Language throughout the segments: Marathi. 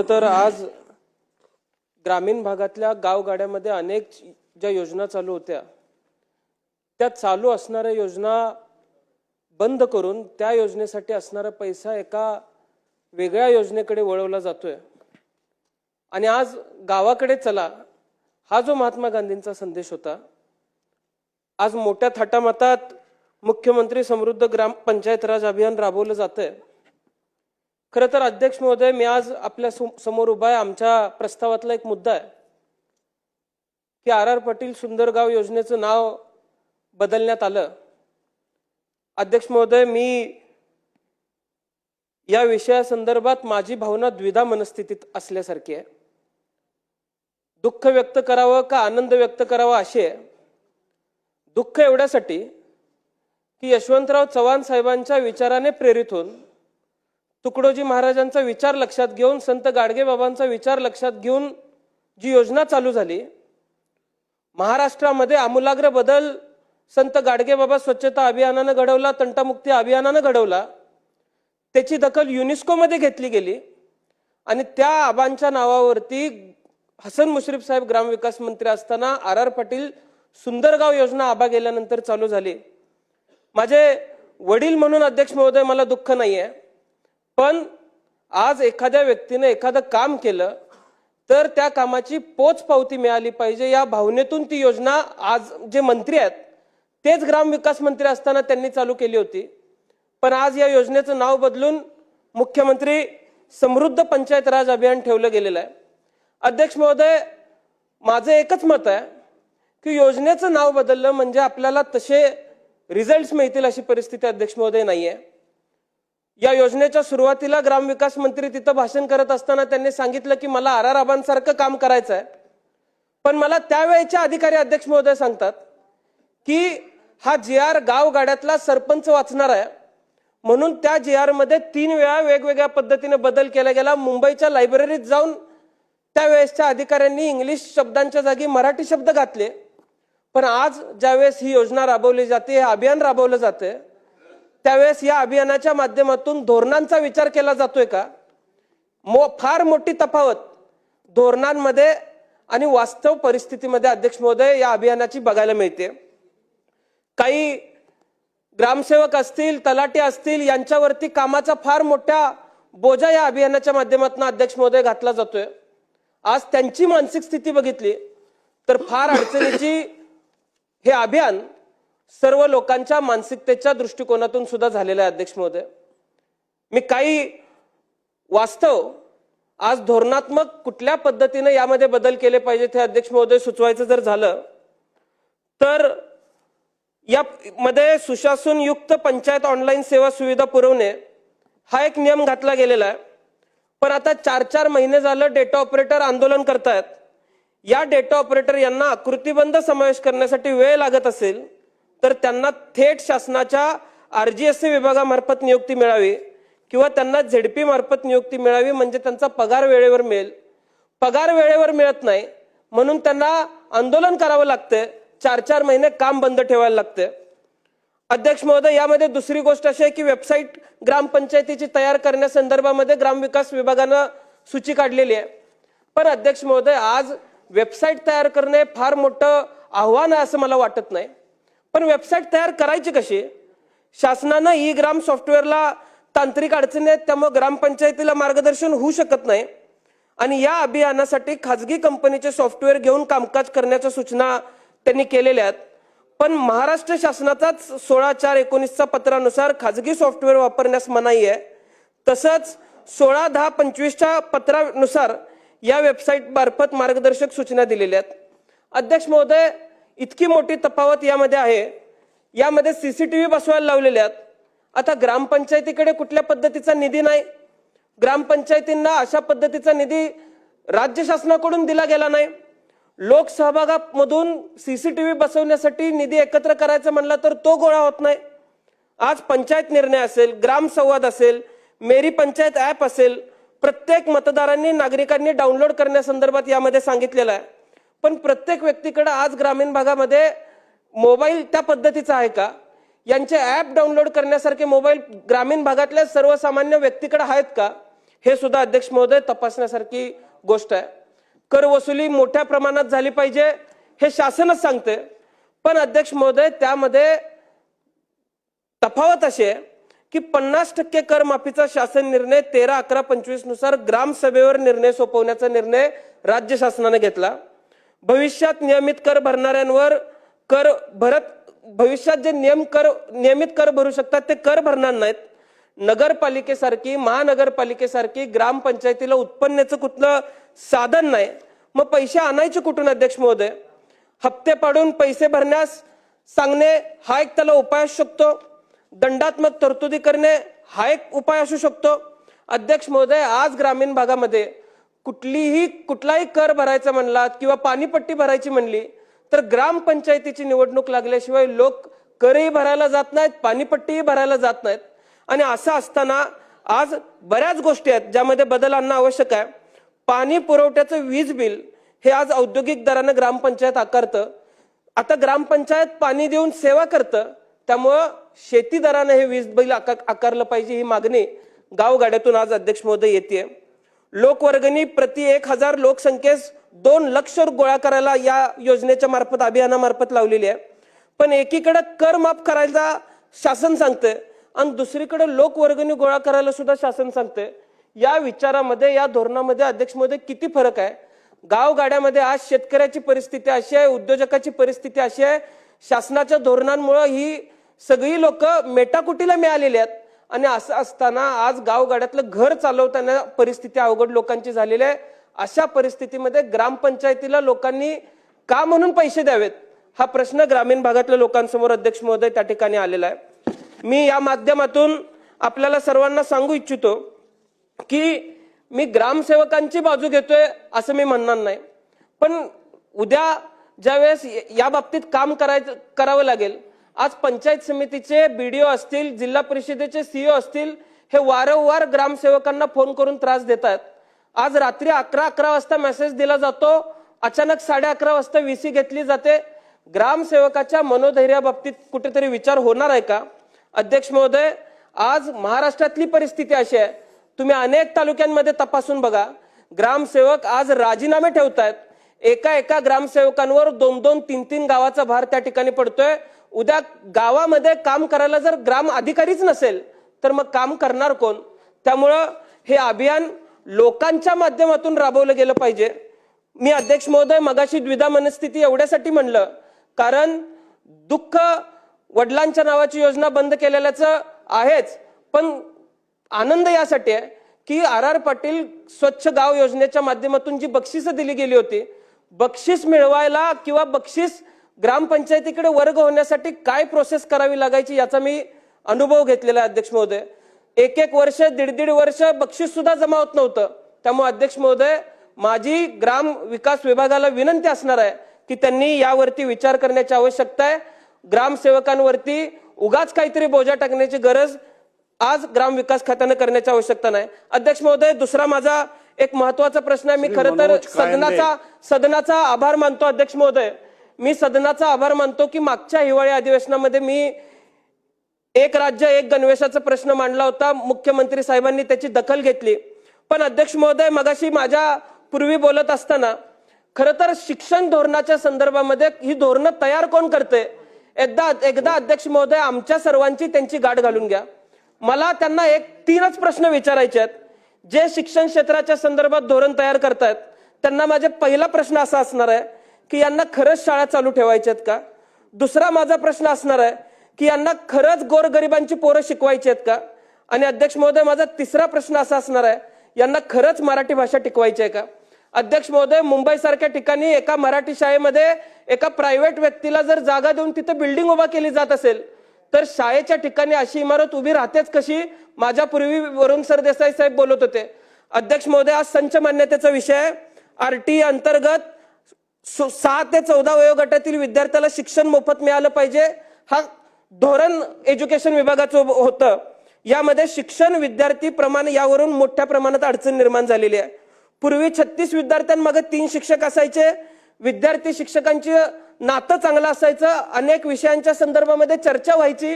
तर आज ग्रामीण भागातल्या गावगाड्यामध्ये अनेक ज्या योजना चालू होत्या त्या चालू असणाऱ्या योजना बंद करून त्या योजनेसाठी असणारा पैसा एका वेगळ्या योजनेकडे वळवला जातोय। आणि आज गावाकडे चला हा जो महात्मा गांधींचा संदेश होता, आज मोठ्या थाटामाटात मुख्यमंत्री समृद्ध ग्राम पंचायत राज अभियान राबवलं जातंय। खरं तर अध्यक्ष महोदय, मी आज आपल्या समोर उभा आहे। आमच्या प्रस्तावातला एक मुद्दा आहे की आर पाटील सुंदर गाव योजनेचं नाव बदलण्यात आलं। अध्यक्ष महोदय, मी या विषयासंदर्भात माझी भावना द्विधा मनस्थितीत असल्यासारखी आहे। दुःख व्यक्त करावं का आनंद व्यक्त करावा अशी आहे। दुःख एवढ्यासाठी की यशवंतराव चव्हाण साहेबांच्या विचाराने प्रेरित होऊन, तुकडोजी महाराजांचा विचार लक्षात घेऊन, संत गाडगे बाबांचा विचार लक्षात घेऊन जी योजना चालू झाली, महाराष्ट्रामध्ये आमूलाग्र बदल संत गाडगे बाबा स्वच्छता अभियानानं घडवला, तंटामुक्ती अभियानानं घडवला। त्याची दखल युनेस्को मध्ये घेतली गेली आणि त्या आबांच्या नावावरती हसन मुश्रीफ साहेब ग्रामविकास मंत्री असताना आर पाटील सुंदरगाव योजना आबा गेल्यानंतर चालू झाली। माझे वडील म्हणून अध्यक्ष महोदय मला दुःख नाहीये, पण आज एखाद्या व्यक्तीने एखादं काम केलं तर त्या कामाची पोचपावती मिळाली पाहिजे, या भावनेतून ती योजना आज जे मंत्री आहेत तेच ग्रामविकास मंत्री असताना त्यांनी चालू केली होती। पण आज या योजनेचं नाव बदलून मुख्यमंत्री समृद्ध पंचायत राज अभियान ठेवलं गेलेलं आहे। अध्यक्ष महोदय, माझं एकच मत आहे की योजनेचं नाव बदललं म्हणजे आपल्याला तसे रिझल्ट्स मिळतील अशी परिस्थिती अध्यक्ष महोदय नाहीये। या योजनेच्या सुरुवातीला ग्रामविकास मंत्री तिथं भाषण करत असताना त्यांनी सांगितलं की मला आर आबांसारखं काम करायचं आहे, पण मला त्यावेळेचे अधिकारी अध्यक्ष महोदय सांगतात की हा GR गावगाड्यातला सरपंच वाचणार आहे, म्हणून त्या GR मध्ये 3 वेळा वेगवेगळ्या पद्धतीने बदल केला गेला। मुंबईच्या लायब्ररीत जाऊन त्यावेळेसच्या अधिकाऱ्यांनी इंग्लिश शब्दांच्या जागी मराठी शब्द घातले। पण आज ज्यावेळेस ही योजना राबवली जाते, हे अभियान राबवलं जाते, त्यावेळेस या अभियानाच्या माध्यमातून धोरणांचा विचार केला जातोय का? फार मोठी तफावत धोरणांमध्ये आणि वास्तव परिस्थितीमध्ये अध्यक्ष महोदय या अभियानाची बघायला मिळते। काही ग्रामसेवक असतील, तलाठी असतील, यांच्यावरती कामाचा फार मोठा बोजा या अभियानाच्या माध्यमातून अध्यक्ष महोदय घातला जातोय। आज त्यांची मानसिक स्थिती बघितली तर फार अडचणीची हे अभियान सर्व लोकांच्या मानसिकतेच्या दृष्टिकोनातून सुद्धा झालेलं आहे। अध्यक्ष महोदय, मी काही वास्तव आज धोरणात्मक कुठल्या पद्धतीने यामध्ये बदल केले पाहिजेत हे अध्यक्ष महोदय सुचवायचं जर झालं तर यामध्ये सुशासन युक्त पंचायत ऑनलाईन सेवा सुविधा पुरवणे हा एक नियम घातला गेलेला आहे। पण आता 4-4 महिने झालं डेटा ऑपरेटर आंदोलन करतायत। या डेटा ऑपरेटर यांना आकृतीबंध समावेश करण्यासाठी वेळ लागत असेल तर त्यांना थेट शासनाच्या RGSC विभागामार्फत नियुक्ती मिळावी किंवा त्यांना ZP मार्फत नियुक्ती मिळावी, म्हणजे त्यांचा पगार वेळेवर मिळेल। पगार वेळेवर मिळत नाही म्हणून त्यांना आंदोलन करावं लागतंय, 4-4 महिने काम बंद ठेवायला लागतंय। अध्यक्ष महोदय, यामध्ये दुसरी गोष्ट अशी आहे की वेबसाईट ग्रामपंचायतीची तयार करण्यासंदर्भामध्ये ग्रामविकास विभागानं सूची काढलेली आहे। पण अध्यक्ष महोदय, आज वेबसाईट तयार करणे फार मोठं आव्हान आहे असं मला वाटत नाही। पण वेबसाईट तयार करायची कशी? शासनानं ई-ग्राम सॉफ्टवेअरला तांत्रिक अडचणी आहेत, त्यामुळे ग्रामपंचायतीला मार्गदर्शन होऊ शकत नाही आणि या अभियानासाठी खाजगी कंपनीचे सॉफ्टवेअर घेऊन कामकाज करण्याच्या सूचना त्यांनी केलेल्या आहेत। पण महाराष्ट्र शासनाचाच 16/4/19 पत्रानुसार खाजगी सॉफ्टवेअर वापरण्यास मनाई आहे। तसंच 16/10/25 पत्रानुसार या वेबसाईट मार्फत मार्गदर्शक सूचना दिलेल्या आहेत। अध्यक्ष महोदय, इतकी मोठी तफावत यामध्ये आहे। यामध्ये CCTV बसवायला लावलेले आहेत। आता ग्रामपंचायतीकडे कुठल्या पद्धतीचा निधी नाही, ग्रामपंचायतींना अशा पद्धतीचा निधी राज्य शासनाकडून दिला गेला नाही। लोकसहभागामधून CCTV बसवण्यासाठी निधी एकत्र करायचा म्हणला तर तो गोळा होत नाही। आज पंचायत निर्णय असेल, ग्राम संवाद असेल, मेरी पंचायत ऍप असेल, प्रत्येक मतदारांनी नागरिकांनी डाउनलोड करण्यासंदर्भात यामध्ये सांगितलेलं आहे। पण प्रत्येक व्यक्तीकडे आज ग्रामीण भागामध्ये मोबाईल त्या पद्धतीचा आहे का? यांचे ऍप डाउनलोड करण्यासारखे मोबाईल ग्रामीण भागातल्या सर्वसामान्य व्यक्तीकडे आहेत का? हे सुद्धा अध्यक्ष महोदय तपासण्यासारखी गोष्ट आहे. कर वसुली मोठ्या प्रमाणात झाली पाहिजे हे शासनच सांगते, पण अध्यक्ष महोदय त्यामध्ये तफावत अशी आहे की 50% कर माफीचा शासन निर्णय 13/11/25 नुसार ग्रामसभेवर निर्णय सोपवण्याचा निर्णय राज्य शासनाने घेतला. भविष्यात नियमित कर भरणाऱ्यांवर कर भरत भविष्यात जे नियमित कर भरू शकतात ते कर भरणार नाहीत. नगरपालिकेसारखी महानगरपालिकेसारखी ग्रामपंचायतीला उत्पन्नाचं कुठलं साधन नाही, मग पैसे आणायचे कुठून अध्यक्ष महोदय? हप्ते पाडून पैसे भरण्यास सांगणे हा एक त्याला उपाय असू शकतो. दंडात्मक तरतुदी करणे हा एक उपाय असू शकतो. अध्यक्ष महोदय, आज ग्रामीण भागामध्ये कुठलाही कर भरायचा म्हणला किंवा पाणीपट्टी भरायची म्हणली तर ग्रामपंचायतीची निवडणूक लागल्याशिवाय लोक करही भरायला जात नाहीत, पाणीपट्टीही भरायला जात नाहीत. आणि असं असताना आज बऱ्याच गोष्टी आहेत ज्यामध्ये बदल आणणं आवश्यक आहे. पाणी पुरवठ्याचं वीज बिल हे आज औद्योगिक दरानं ग्रामपंचायत आकारतं. आता ग्रामपंचायत पाणी देऊन सेवा करतं, त्यामुळं शेती दरानं हे वीज बिल आकारलं पाहिजे ही मागणी गावगाड्यातून आज अध्यक्ष महोदय येते. लोकवर्गणी प्रति 1000 लोकसंख्येस 2 लाख गोळा करायला या योजनेच्या मार्फत अभियानामार्फत लावलेली आहे. पण एकीकडे कर माफ करायला शासन सांगते आणि दुसरीकडे लोकवर्गणी गोळा करायला सुद्धा शासन सांगते. या विचारामध्ये या धोरणामध्ये अध्यक्ष महोदय किती फरक आहे? गावगाड्यामध्ये आज शेतकऱ्याची परिस्थिती अशी आहे, उद्योजकाची परिस्थिती अशी आहे, शासनाच्या धोरणांमुळे ही सगळी लोक मेटाकुटीला मिळालेली आहेत. आणि असं असताना आज गावगाड्यातलं घर चालवताना परिस्थिती अवघड लोकांची झालेली आहे. अशा परिस्थितीमध्ये ग्रामपंचायतीला लोकांनी का म्हणून पैसे द्यावेत हा प्रश्न ग्रामीण भागातल्या लोकांसमोर अध्यक्ष महोदय त्या ठिकाणी आलेला आहे. मी या माध्यमातून आपल्याला सर्वांना सांगू इच्छितो की मी ग्रामसेवकांची बाजू घेतोय असं मी म्हणणार नाही, पण उद्या ज्यावेळेस या बाबतीत काम करावं लागेल, आज पंचायत समितीचे बीडीओ असतील, जिल्हा परिषदेचे सीईओ असतील, हे वारंवार ग्रामसेवकांना फोन करून त्रास देतात. आज रात्री 11 वाजता मेसेज दिला जातो, अचानक 11:30 वाजता व्हीसी घेतली जाते. ग्रामसेवकाच्या मनोधैर्याबाबतीत कुठेतरी विचार होणार आहे का? अध्यक्ष महोदय, आज महाराष्ट्रातली परिस्थिती अशी आहे, तुम्ही अनेक तालुक्यांमध्ये तपासून बघा, ग्रामसेवक आज राजीनामे ठेवतायत. एका ग्रामसेवकांवर 2-2, 3-3 गावाचा भार त्या ठिकाणी पडतोय. उद्या गावामध्ये काम करायला जर ग्राम अधिकारीच नसेल तर मग काम करणार कोण? त्यामुळं हे अभियान लोकांच्या माध्यमातून राबवलं गेलं पाहिजे. मी अध्यक्ष महोदय मगाशी द्विधा मनस्थिती एवढ्यासाठी म्हणलं कारण दुःख वडिलांच्या नावाची योजना बंद केलेल्याचं आहेच, पण आनंद यासाठी आहे की RR पाटील स्वच्छ गाव योजनेच्या माध्यमातून जी बक्षिसं दिली गेली होती, बक्षीस मिळवायला किंवा बक्षीस ग्रामपंचायतीकडे वर्ग होण्यासाठी काय प्रोसेस करावी लागायची याचा मी अनुभव घेतलेला आहे अध्यक्ष महोदय. 1-1 वर्ष 1.5 वर्ष बक्षीस सुद्धा जमा होत नव्हतं. त्यामुळे अध्यक्ष महोदय, माझी ग्राम विकास विभागाला विनंती असणार आहे की त्यांनी यावरती विचार करण्याची आवश्यकता आहे. ग्रामसेवकांवरती उगाच काहीतरी बोजा टाकण्याची गरज आज ग्राम विकास खात्याने करण्याची आवश्यकता नाही. अध्यक्ष महोदय, दुसरा माझा एक महत्वाचा प्रश्न आहे. मी खरं तर सदनाचा आभार मानतो अध्यक्ष महोदय. मी सदनाचा आभार मानतो की मागच्या हिवाळी अधिवेशनामध्ये मी एक राज्य एक गणवेशाचा प्रश्न मांडला होता. मुख्यमंत्री साहेबांनी त्याची दखल घेतली. पण अध्यक्ष महोदय, मगाशी माझ्या पूर्वी बोलत असताना खरं तर शिक्षण धोरणाच्या संदर्भामध्ये ही धोरणं तयार कोण करते? एकदा अध्यक्ष महोदय आमच्या सर्वांची त्यांची गाठ घालून घ्या. मला त्यांना 3च प्रश्न विचारायचे आहेत. जे शिक्षण क्षेत्राच्या संदर्भात धोरण तयार करतायत त्यांना माझे पहिला प्रश्न असा असणार आहे की यांना खरंच शाळा चालू ठेवायच्या आहेत का? दुसरा माझा प्रश्न असणार आहे की यांना खरंच गोरगरिबांची पोरं शिकवायची आहेत का? आणि अध्यक्ष महोदय, माझा तिसरा प्रश्न असा असणार आहे, यांना खरंच मराठी भाषा टिकवायची आहे का? अध्यक्ष महोदय, मुंबई सारख्या ठिकाणी एका मराठी शाळेमध्ये एका प्रायव्हेट व्यक्तीला जर जागा देऊन तिथे बिल्डिंग उभा केली जात असेल तर शाळेच्या ठिकाणी अशी इमारत उभी राहतेच कशी? माझ्या पूर्वी वरुण सरदेसाई साहेब बोलत होते. अध्यक्ष महोदय, आज संच मान्यतेचा विषय RTE अंतर्गत 6 ते 14 वयोगटातील विद्यार्थ्याला शिक्षण मोफत मिळालं पाहिजे हा धोरण एज्युकेशन विभागाचं होतं. यामध्ये शिक्षण विद्यार्थी प्रमाण यावरून मोठ्या प्रमाणात अडचण निर्माण झालेली आहे. पूर्वी 36 विद्यार्थ्यांमागे 3 शिक्षक असायचे. विद्यार्थी शिक्षकांची नातं चांगलं असायचं. अनेक विषयांच्या संदर्भामध्ये चर्चा व्हायची.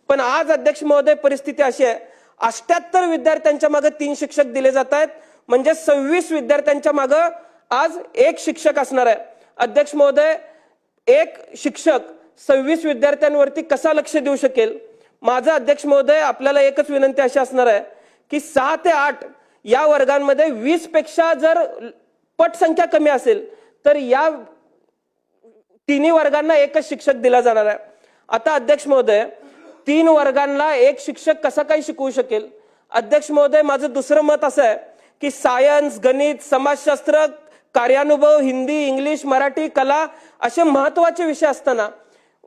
पण आज अध्यक्ष महोदय परिस्थिती अशी आहे, 78 विद्यार्थ्यांच्या मागे 3 शिक्षक दिले जात आहेत, म्हणजे 26 विद्यार्थ्यांच्या मागे आज 1 शिक्षक असणार आहे. अध्यक्ष महोदय, एक शिक्षक 26 विद्यार्थ्यांवरती कसा लक्ष देऊ शकेल? माझं अध्यक्ष महोदय आपल्याला एकच विनंती अशी असणार आहे की 6 ते 8 या वर्गांमध्ये 20 पेक्षा जर पट संख्या कमी असेल तर या तिन्ही वर्गांना एकच शिक्षक दिला जाणार आहे. आता अध्यक्ष महोदय, 3 वर्गांना 1 शिक्षक कसा काही शिकवू शकेल? अध्यक्ष महोदय, माझं दुसरं मत असं आहे की सायन्स, गणित, समाजशास्त्र, कार्यानुभव, हिंदी, इंग्लिश, मराठी, कला असे महत्वाचे विषय असताना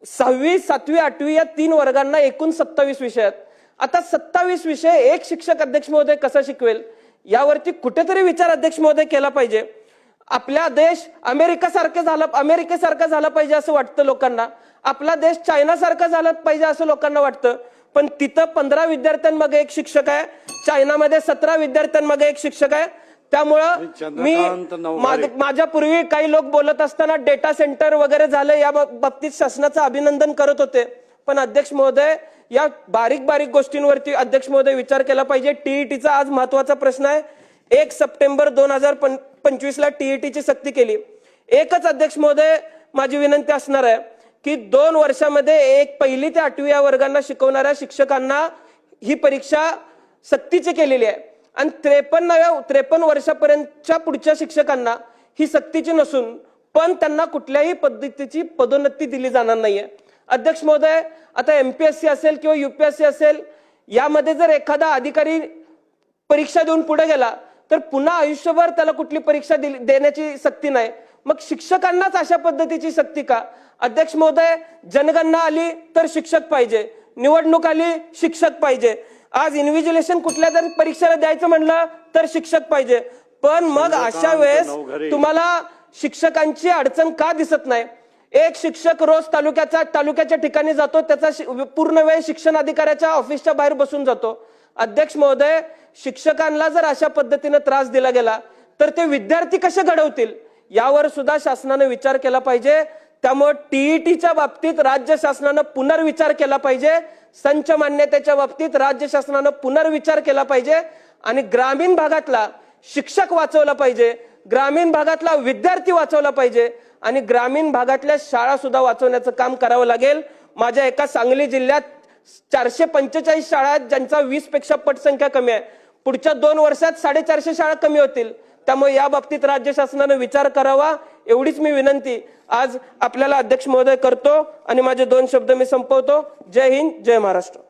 6वी, 7वी, 8वी या 3 वर्गांना एकूण 27 विषय आहेत. आता 27 विषय 1 शिक्षक अध्यक्ष महोदय कसा शिकवेल? यावरती कुठेतरी विचार अध्यक्ष महोदय केला पाहिजे. आपला देश अमेरिकेसारखा झाला पाहिजे असं वाटतं लोकांना, आपला देश चायनासारखा झाला पाहिजे असं लोकांना वाटतं, पण तिथं 15 विद्यार्थ्यांमागे 1 शिक्षक आहे, चायनामध्ये 17 विद्यार्थ्यांमागे 1 शिक्षक आहे. त्यामुळं मी माझ्या पूर्वी काही लोक बोलत असताना डेटा सेंटर वगैरे झालं या बाबतीत शासनाचं अभिनंदन करत होते, पण अध्यक्ष महोदय या बारीक बारीक गोष्टींवरती अध्यक्ष महोदय विचार केला पाहिजे. टीईटीचा आज महत्वाचा प्रश्न आहे. 1 सप्टेंबर 2025 ला टीईटीची सक्ती केली. एकच अध्यक्ष महोदय माझी विनंती असणार आहे की 2 वर्षामध्ये 1 ते 8वी या वर्गांना शिकवणाऱ्या शिक्षकांना ही परीक्षा सक्तीची केलेली आहे आणि 53 वर्षापर्यंतच्या पुढच्या शिक्षकांना ही सक्तीची नसून पण त्यांना कुठल्याही पद्धतीची पदोन्नती दिली जाणार नाहीये. अध्यक्ष महोदय, आता एमपीएससी असेल किंवा यूपीएससी असेल यामध्ये जर एखादा अधिकारी परीक्षा देऊन पुढे गेला तर पुन्हा आयुष्यभर त्याला कुठली परीक्षा देण्याची सक्ती नाही. मग शिक्षकांनाच अशा पद्धतीची सक्ती का? अध्यक्ष महोदय, जनगणना आली तर शिक्षक पाहिजे, निवडणूक आली शिक्षक पाहिजे, आज इन्व्हिजिलेशन कुठल्या तरी परीक्षेला द्यायचं म्हणलं तर शिक्षक पाहिजे, पण मग अशा वेळेस तुम्हाला शिक्षकांची अडचण का दिसत नाही? एक शिक्षक रोज तालुक्याच्या ठिकाणी जातो, त्याचा पूर्ण वेळ शिक्षण अधिकाऱ्याच्या ऑफिसच्या बाहेर बसून जातो. अध्यक्ष महोदय, शिक्षकांना जर अशा पद्धतीने त्रास दिला गेला तर ते विद्यार्थी कसे घडवतील यावर सुद्धा शासनाने विचार केला पाहिजे. त्यामुळे टीईटीच्या बाबतीत राज्य शासनाने पुनर्विचार केला पाहिजे, संच मान्यतेच्या बाबतीत राज्य शासनाने पुनर्विचार केला पाहिजे आणि ग्रामीण भागातला शिक्षक वाचवला पाहिजे, ग्रामीण भागातला विद्यार्थी वाचवला पाहिजे आणि ग्रामीण भागातल्या शाळा सुद्धा वाचवण्याचं काम करावं लागेल. माझ्या एका सांगली जिल्ह्यात 445 शाळा आहेत ज्यांचा 20 पेक्षा पट संख्या कमी आहे. पुढच्या 2 वर्षात 450 शाळा कमी होतील. त्यामुळे या बाबतीत राज्य शासनाने विचार करावा एवढीच मी विनंती आज आपल्याला अध्यक्ष महोदय करतो आणि माझे 2 शब्द मी संपवतो. जय हिंद, जय महाराष्ट्र.